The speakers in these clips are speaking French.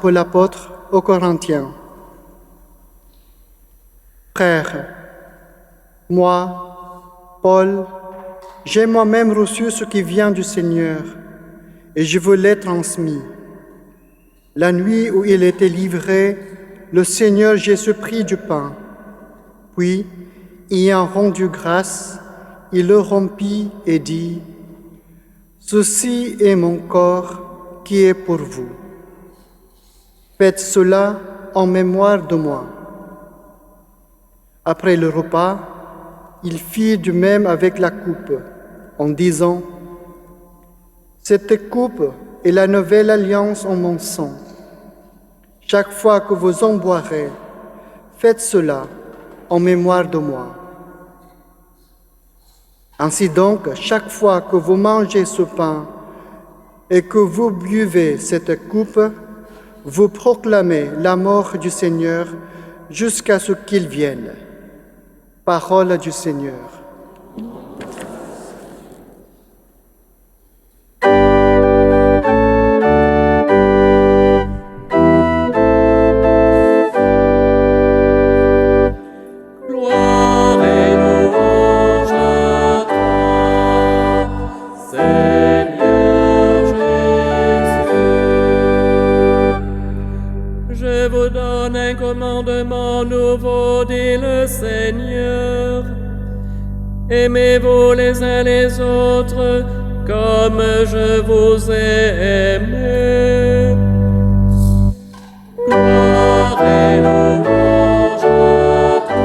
Pour l'apôtre aux Corinthiens. Frères, moi, Paul, j'ai moi-même reçu ce qui vient du Seigneur, et je vous l'ai transmis. La nuit où il était livré, le Seigneur Jésus prit du pain, puis, ayant rendu grâce, il le rompit et dit, « Ceci est mon corps qui est pour vous. Faites cela en mémoire de moi. » Après le repas, il fit de même avec la coupe, en disant, « Cette coupe est la nouvelle alliance en mon sang. Chaque fois que vous en boirez, faites cela en mémoire de moi. » Ainsi donc, chaque fois que vous mangez ce pain et que vous buvez cette coupe, vous proclamez la mort du Seigneur jusqu'à ce qu'il vienne. Parole du Seigneur. Gloire et louange à toi, Seigneur Jésus. Je vous donne un commandement nouveau, dit le Seigneur. Aimez-vous les uns les autres comme je vous ai aimé. Gloire et louange à toi,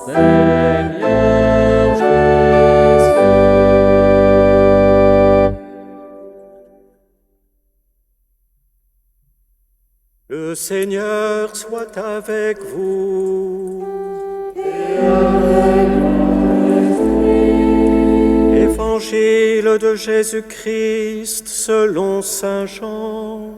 Seigneur Jésus. Le Seigneur soit avec vous. Évangile de Jésus-Christ selon saint Jean.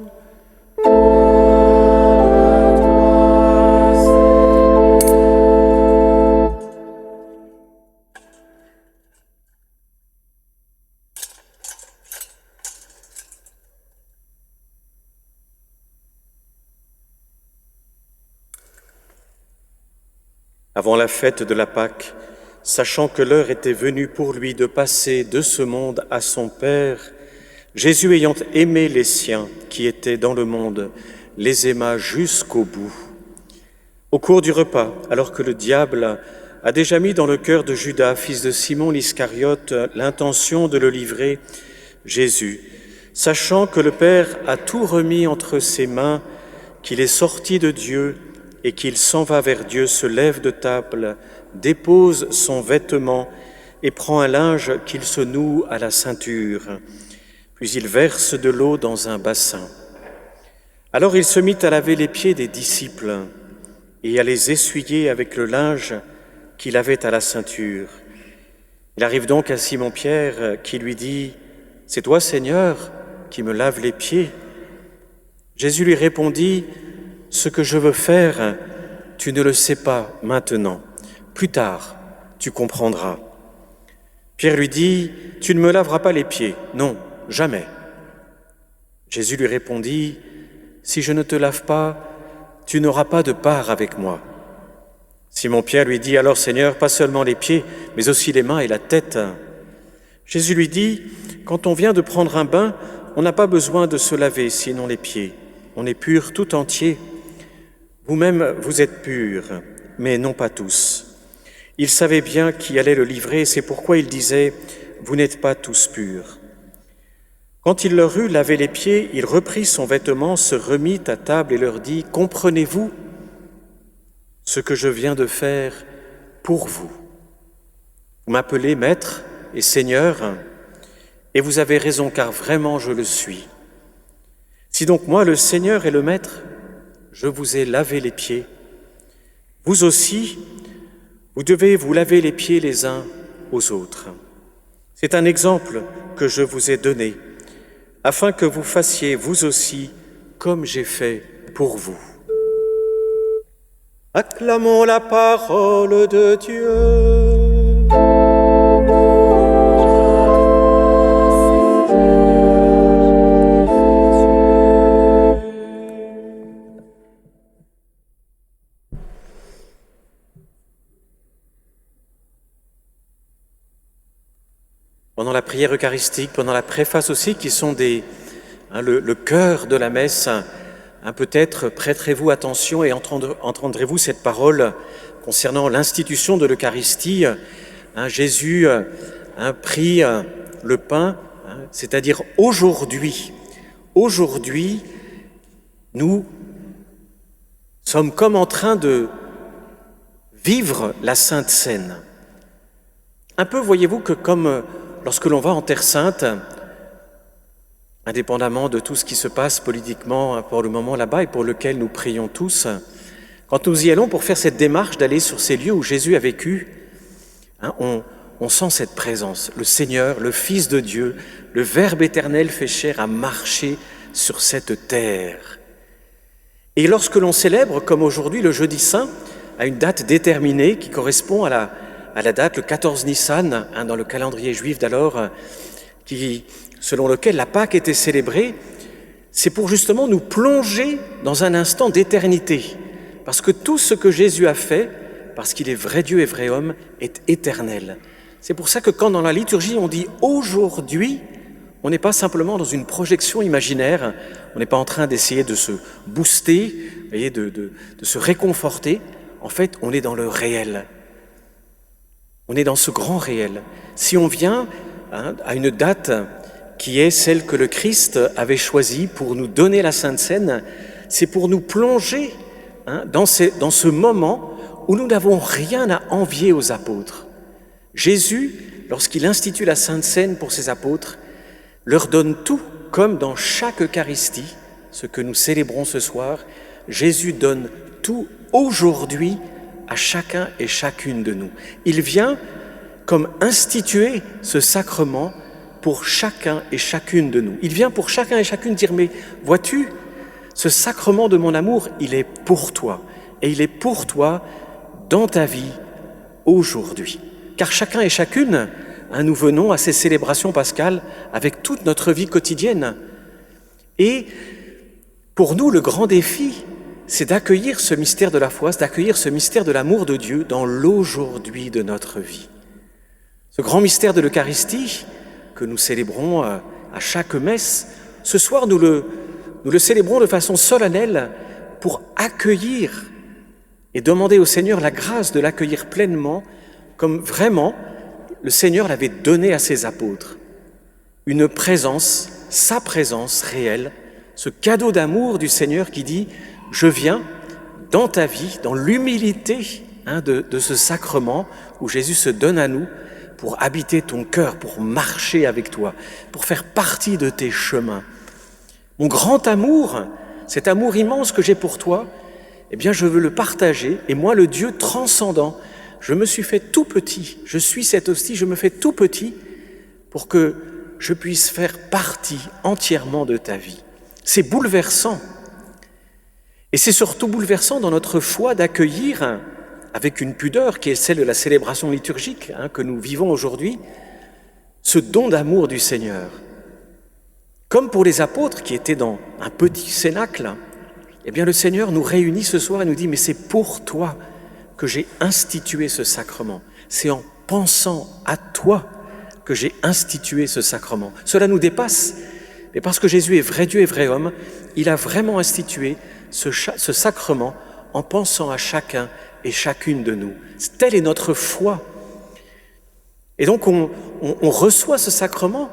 Avant la fête de la Pâque, sachant que l'heure était venue pour lui de passer de ce monde à son Père, Jésus, ayant aimé les siens qui étaient dans le monde, les aima jusqu'au bout. Au cours du repas, alors que le diable a déjà mis dans le cœur de Judas, fils de Simon l'Iscariote, l'intention de le livrer, Jésus, sachant que le Père a tout remis entre ses mains, qu'il est sorti de Dieu et qu'il s'en va vers Dieu, se lève de table, dépose son vêtement et prend un linge qu'il se noue à la ceinture. Puis il verse de l'eau dans un bassin. Alors il se mit à laver les pieds des disciples et à les essuyer avec le linge qu'il avait à la ceinture. Il arrive donc à Simon-Pierre qui lui dit « C'est toi, Seigneur, qui me laves les pieds ?» Jésus lui répondit « Ce que je veux faire, tu ne le sais pas maintenant. Plus tard, tu comprendras. » Pierre lui dit « Tu ne me laveras pas les pieds. Non, jamais. » Jésus lui répondit « Si je ne te lave pas, tu n'auras pas de part avec moi. » Simon-Pierre lui dit « Alors, Seigneur, pas seulement les pieds, mais aussi les mains et la tête. » Jésus lui dit « Quand on vient de prendre un bain, on n'a pas besoin de se laver, sinon les pieds. On est pur tout entier. Vous-même, vous êtes purs, mais non pas tous. » Il savait bien qui allait le livrer, c'est pourquoi il disait « Vous n'êtes pas tous purs. » Quand il leur eut lavé les pieds, il reprit son vêtement, se remit à table et leur dit « Comprenez-vous ce que je viens de faire pour vous? Vous m'appelez Maître et Seigneur, et vous avez raison, car vraiment je le suis. Si donc moi, le Seigneur et le Maître, je vous ai lavé les pieds, vous aussi, vous devez vous laver les pieds les uns aux autres. C'est un exemple que je vous ai donné, afin que vous fassiez vous aussi comme j'ai fait pour vous. » Acclamons la parole de Dieu. pendant la prière eucharistique, pendant la préface aussi, qui sont le cœur de la messe. Peut-être prêterez-vous attention et entendrez-vous cette parole concernant l'institution de l'Eucharistie. Jésus prit le pain, c'est-à-dire aujourd'hui, nous sommes comme en train de vivre la Sainte Seine. Un peu, voyez-vous, que comme lorsque l'on va en Terre Sainte, indépendamment de tout ce qui se passe politiquement pour le moment là-bas et pour lequel nous prions tous, quand nous y allons pour faire cette démarche d'aller sur ces lieux où Jésus a vécu, on sent cette présence. Le Seigneur, le Fils de Dieu, le Verbe éternel fait chair à marcher sur cette terre. Et lorsque l'on célèbre, comme aujourd'hui, le Jeudi Saint, à une date déterminée qui correspond à la date, le 14 Nissan, dans le calendrier juif d'alors, selon lequel la Pâque était célébrée, c'est pour justement nous plonger dans un instant d'éternité. Parce que tout ce que Jésus a fait, parce qu'il est vrai Dieu et vrai homme, est éternel. C'est pour ça que quand dans la liturgie on dit « aujourd'hui », on n'est pas simplement dans une projection imaginaire, on n'est pas en train d'essayer de se booster, de se réconforter. En fait, on est dans le réel. On est dans ce grand réel. Si on vient à une date qui est celle que le Christ avait choisie pour nous donner la Sainte Seine, c'est pour nous plonger dans ce moment où nous n'avons rien à envier aux apôtres. Jésus, lorsqu'il institue la Sainte Seine pour ses apôtres, leur donne tout, comme dans chaque Eucharistie, ce que nous célébrons ce soir. Jésus donne tout aujourd'hui à chacun et chacune de nous. Il vient comme instituer ce sacrement pour chacun et chacune de nous. Il vient pour chacun et chacune dire « Mais vois-tu, ce sacrement de mon amour, il est pour toi. Et il est pour toi dans ta vie aujourd'hui. » Car chacun et chacune, nous venons à ces célébrations pascales avec toute notre vie quotidienne. Et pour nous, le grand défi, c'est d'accueillir ce mystère de la foi, c'est d'accueillir ce mystère de l'amour de Dieu dans l'aujourd'hui de notre vie. Ce grand mystère de l'Eucharistie que nous célébrons à chaque messe, ce soir nous le célébrons de façon solennelle pour accueillir et demander au Seigneur la grâce de l'accueillir pleinement comme vraiment le Seigneur l'avait donné à ses apôtres. Une présence, sa présence réelle, ce cadeau d'amour du Seigneur qui dit « Je viens dans ta vie, dans l'humilité de ce sacrement où Jésus se donne à nous pour habiter ton cœur, pour marcher avec toi, pour faire partie de tes chemins. Mon grand amour, cet amour immense que j'ai pour toi, eh bien je veux le partager et moi le Dieu transcendant, je me suis fait tout petit, je suis cette hostie, je me fais tout petit pour que je puisse faire partie entièrement de ta vie. » C'est bouleversant. Et c'est surtout bouleversant dans notre foi d'accueillir, avec une pudeur qui est celle de la célébration liturgique que nous vivons aujourd'hui, ce don d'amour du Seigneur. Comme pour les apôtres qui étaient dans un petit cénacle, eh bien le Seigneur nous réunit ce soir et nous dit « Mais c'est pour toi que j'ai institué ce sacrement. C'est en pensant à toi que j'ai institué ce sacrement. » Cela nous dépasse, mais parce que Jésus est vrai Dieu et vrai homme, il a vraiment institué ce sacrement en pensant à chacun et chacune de nous. Telle est notre foi. Et donc on reçoit ce sacrement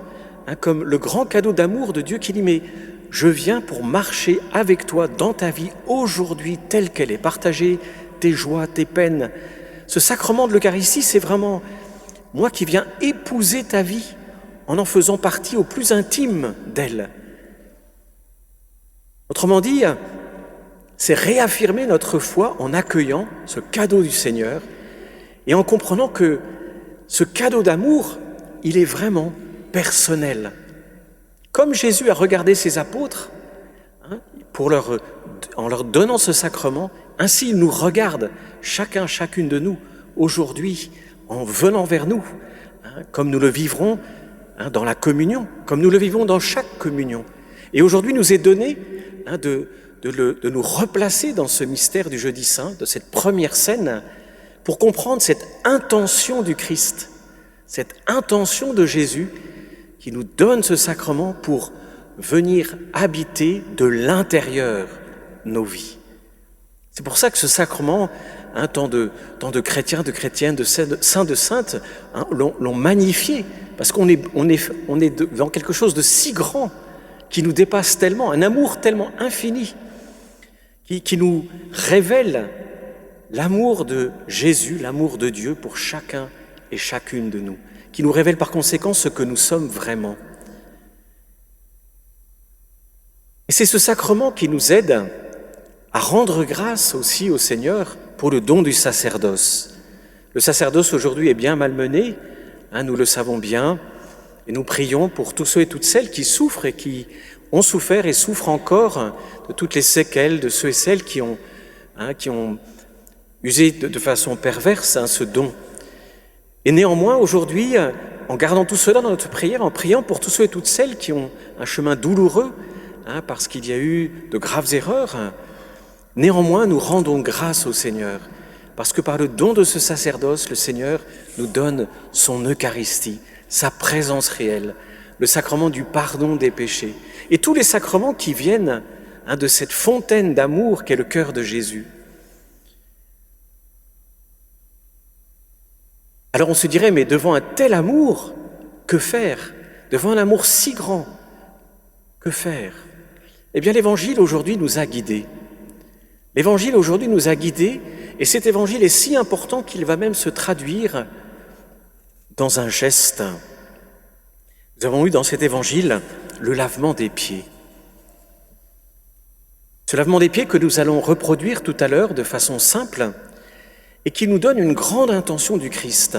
comme le grand cadeau d'amour de Dieu qui dit « Mais je viens pour marcher avec toi dans ta vie aujourd'hui telle qu'elle est, partager tes joies, tes peines. » Ce sacrement de l'Eucharistie, c'est vraiment moi qui viens épouser ta vie en faisant partie au plus intime d'elle. Autrement dit, c'est réaffirmer notre foi en accueillant ce cadeau du Seigneur et en comprenant que ce cadeau d'amour, il est vraiment personnel. Comme Jésus a regardé ses apôtres, en leur donnant ce sacrement, ainsi il nous regarde, chacun, chacune de nous, aujourd'hui, en venant vers nous, comme nous le vivrons dans la communion, comme nous le vivons dans chaque communion. Et aujourd'hui, nous est donné de nous replacer dans ce mystère du Jeudi Saint, de cette première scène, pour comprendre cette intention du Christ, cette intention de Jésus qui nous donne ce sacrement pour venir habiter de l'intérieur nos vies. C'est pour ça que ce sacrement, tant de chrétiens, de chrétiennes, de saints, de saintes, l'ont magnifié, parce qu'on est devant quelque chose de si grand, qui nous dépasse tellement, un amour tellement infini, qui nous révèle l'amour de Jésus, l'amour de Dieu pour chacun et chacune de nous, qui nous révèle par conséquent ce que nous sommes vraiment. Et c'est ce sacrement qui nous aide à rendre grâce aussi au Seigneur pour le don du sacerdoce. Le sacerdoce aujourd'hui est bien malmené, nous le savons bien, et nous prions pour tous ceux et toutes celles qui souffrent et qui ont souffert et souffrent encore de toutes les séquelles de ceux et celles qui ont usé de façon perverse ce don. Et néanmoins, aujourd'hui, en gardant tout cela dans notre prière, en priant pour tous ceux et toutes celles qui ont un chemin douloureux, parce qu'il y a eu de graves erreurs, néanmoins, nous rendons grâce au Seigneur, parce que par le don de ce sacerdoce, le Seigneur nous donne son Eucharistie, sa présence réelle, le sacrement du pardon des péchés, et tous les sacrements qui viennent de cette fontaine d'amour qu'est le cœur de Jésus. Alors on se dirait, mais devant un tel amour, que faire? Devant un amour si grand, que faire? Eh bien, l'Évangile aujourd'hui nous a guidés. L'Évangile aujourd'hui nous a guidés, et cet Évangile est si important qu'il va même se traduire dans un geste. Nous avons eu dans cet Évangile le lavement des pieds. Ce lavement des pieds que nous allons reproduire tout à l'heure de façon simple et qui nous donne une grande intention du Christ.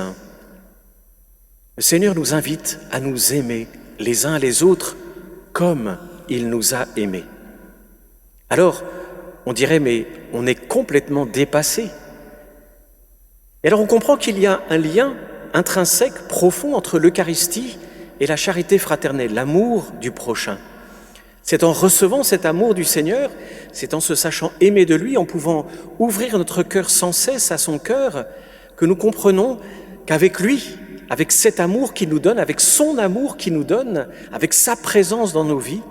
Le Seigneur nous invite à nous aimer les uns les autres comme il nous a aimés. Alors, on dirait, mais on est complètement dépassé. Et alors on comprend qu'il y a un lien intrinsèque, profond entre l'Eucharistie et la charité fraternelle, l'amour du prochain. C'est en recevant cet amour du Seigneur, c'est en se sachant aimer de lui, en pouvant ouvrir notre cœur sans cesse à son cœur, que nous comprenons qu'avec lui, avec cet amour qu'il nous donne, avec son amour qu'il nous donne, avec sa présence dans nos vies,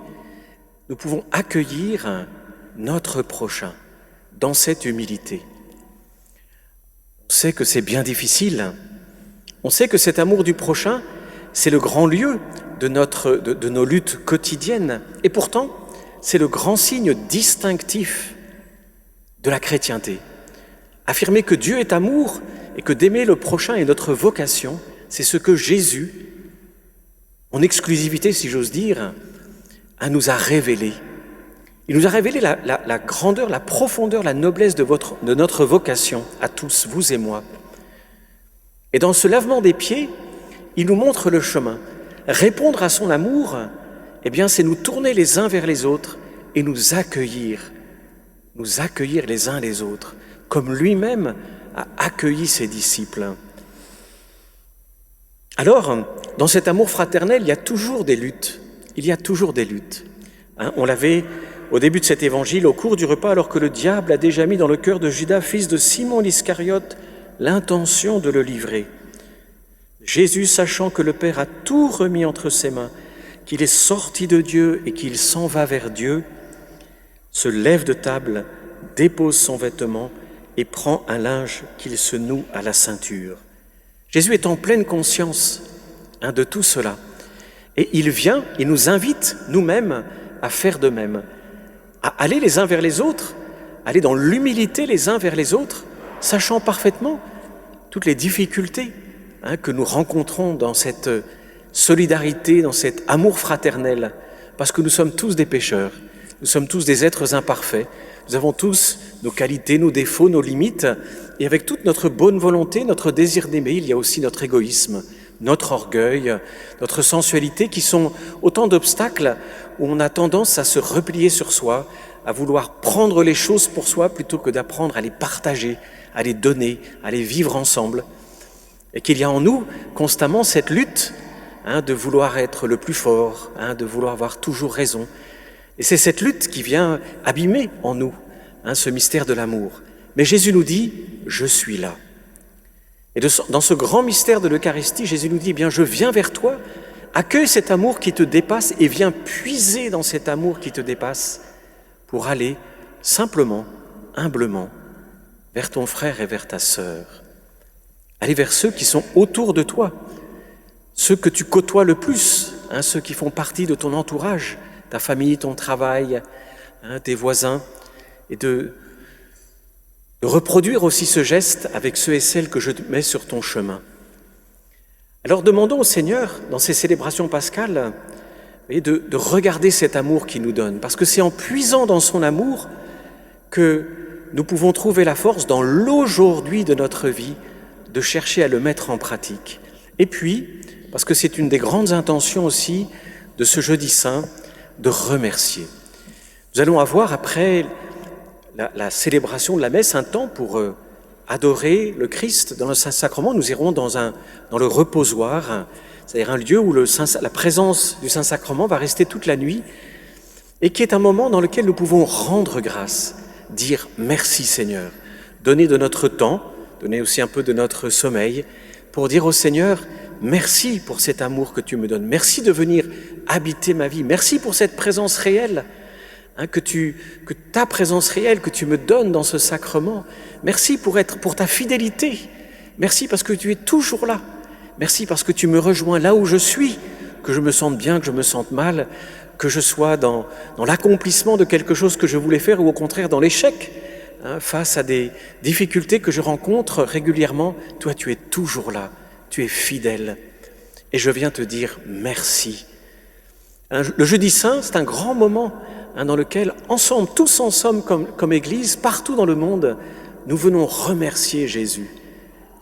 nous pouvons accueillir notre prochain dans cette humilité. On sait que c'est bien difficile. On sait que cet amour du prochain, c'est le grand lieu de nos luttes quotidiennes. Et pourtant, c'est le grand signe distinctif de la chrétienté. Affirmer que Dieu est amour et que d'aimer le prochain est notre vocation, c'est ce que Jésus, en exclusivité si j'ose dire, nous a révélé. Il nous a révélé la grandeur, la profondeur, la noblesse de notre vocation à tous, vous et moi. Et dans ce lavement des pieds, il nous montre le chemin. Répondre à son amour, eh bien, c'est nous tourner les uns vers les autres et nous accueillir les uns les autres, comme lui-même a accueilli ses disciples. Alors, dans cet amour fraternel, il y a toujours des luttes. On l'avait au début de cet évangile, au cours du repas, alors que le diable a déjà mis dans le cœur de Judas, fils de Simon l'Iscariote, l'intention de le livrer. Jésus, sachant que le Père a tout remis entre ses mains, qu'il est sorti de Dieu et qu'il s'en va vers Dieu, se lève de table, dépose son vêtement et prend un linge qu'il se noue à la ceinture. Jésus est en pleine conscience de tout cela. Et il nous invite nous-mêmes à faire de même, à aller les uns vers les autres, aller dans l'humilité les uns vers les autres, sachant parfaitement toutes les difficultés que nous rencontrons dans cette solidarité, dans cet amour fraternel, parce que nous sommes tous des pécheurs, nous sommes tous des êtres imparfaits, nous avons tous nos qualités, nos défauts, nos limites, et avec toute notre bonne volonté, notre désir d'aimer, il y a aussi notre égoïsme, notre orgueil, notre sensualité, qui sont autant d'obstacles où on a tendance à se replier sur soi, à vouloir prendre les choses pour soi plutôt que d'apprendre à les partager, à les donner, à les vivre ensemble. Et qu'il y a en nous constamment cette lutte de vouloir être le plus fort, de vouloir avoir toujours raison. Et c'est cette lutte qui vient abîmer en nous ce mystère de l'amour. Mais Jésus nous dit « Je suis là ». Et dans ce grand mystère de l'Eucharistie, Jésus nous dit, eh bien, je viens vers toi, accueille cet amour qui te dépasse et viens puiser dans cet amour qui te dépasse pour aller simplement, humblement, vers ton frère et vers ta sœur. Aller vers ceux qui sont autour de toi, ceux que tu côtoies le plus, ceux qui font partie de ton entourage, ta famille, ton travail, tes voisins, et de reproduire aussi ce geste avec ceux et celles que je mets sur ton chemin. Alors demandons au Seigneur, dans ces célébrations pascales, de regarder cet amour qu'il nous donne, parce que c'est en puisant dans son amour que nous pouvons trouver la force dans l'aujourd'hui de notre vie de chercher à le mettre en pratique. Et puis, parce que c'est une des grandes intentions aussi de ce jeudi saint, de remercier. Nous allons avoir après la célébration de la messe un temps pour adorer le Christ dans le Saint-Sacrement. Nous irons dans le reposoir, c'est-à-dire un lieu où la présence du Saint-Sacrement va rester toute la nuit et qui est un moment dans lequel nous pouvons rendre grâce, dire merci Seigneur, donner de notre temps, donner aussi un peu de notre sommeil pour dire au Seigneur merci pour cet amour que tu me donnes, merci de venir habiter ma vie, merci pour cette présence réelle, que ta présence réelle que tu me donnes dans ce sacrement, merci pour ta fidélité, merci parce que tu es toujours là, merci parce que tu me rejoins là où je suis, que je me sente bien, que je me sente mal, que je sois dans l'accomplissement de quelque chose que je voulais faire ou au contraire dans l'échec, face à des difficultés que je rencontre régulièrement, toi tu es toujours là, tu es fidèle et je viens te dire merci. Le jeudi saint, c'est un grand moment dans lequel ensemble, tous ensemble comme Église, partout dans le monde, nous venons remercier Jésus.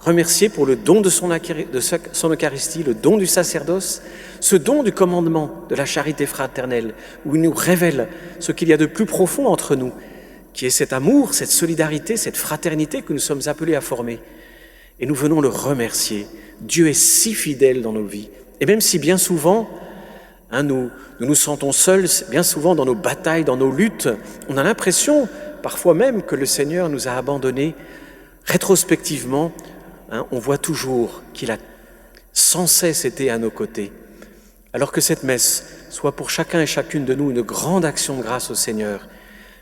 Remercier pour le don de son Eucharistie, le don du sacerdoce, ce don du commandement de la charité fraternelle, où il nous révèle ce qu'il y a de plus profond entre nous, qui est cet amour, cette solidarité, cette fraternité que nous sommes appelés à former. Et nous venons le remercier. Dieu est si fidèle dans nos vies. Et même si bien souvent, nous nous sentons seuls, bien souvent dans nos batailles, dans nos luttes, on a l'impression, parfois même, que le Seigneur nous a abandonnés. Rétrospectivement, on voit toujours qu'il a sans cesse été à nos côtés. Alors que cette messe soit pour chacun et chacune de nous une grande action de grâce au Seigneur,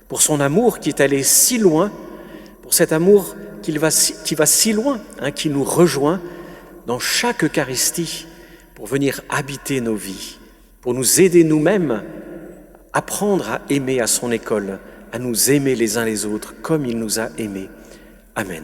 pour son amour qui est allé si loin, pour cet amour qui va si loin, qui nous rejoint dans chaque Eucharistie pour venir habiter nos vies, pour nous aider nous-mêmes, apprendre à aimer à son école, à nous aimer les uns les autres comme il nous a aimés. Amen.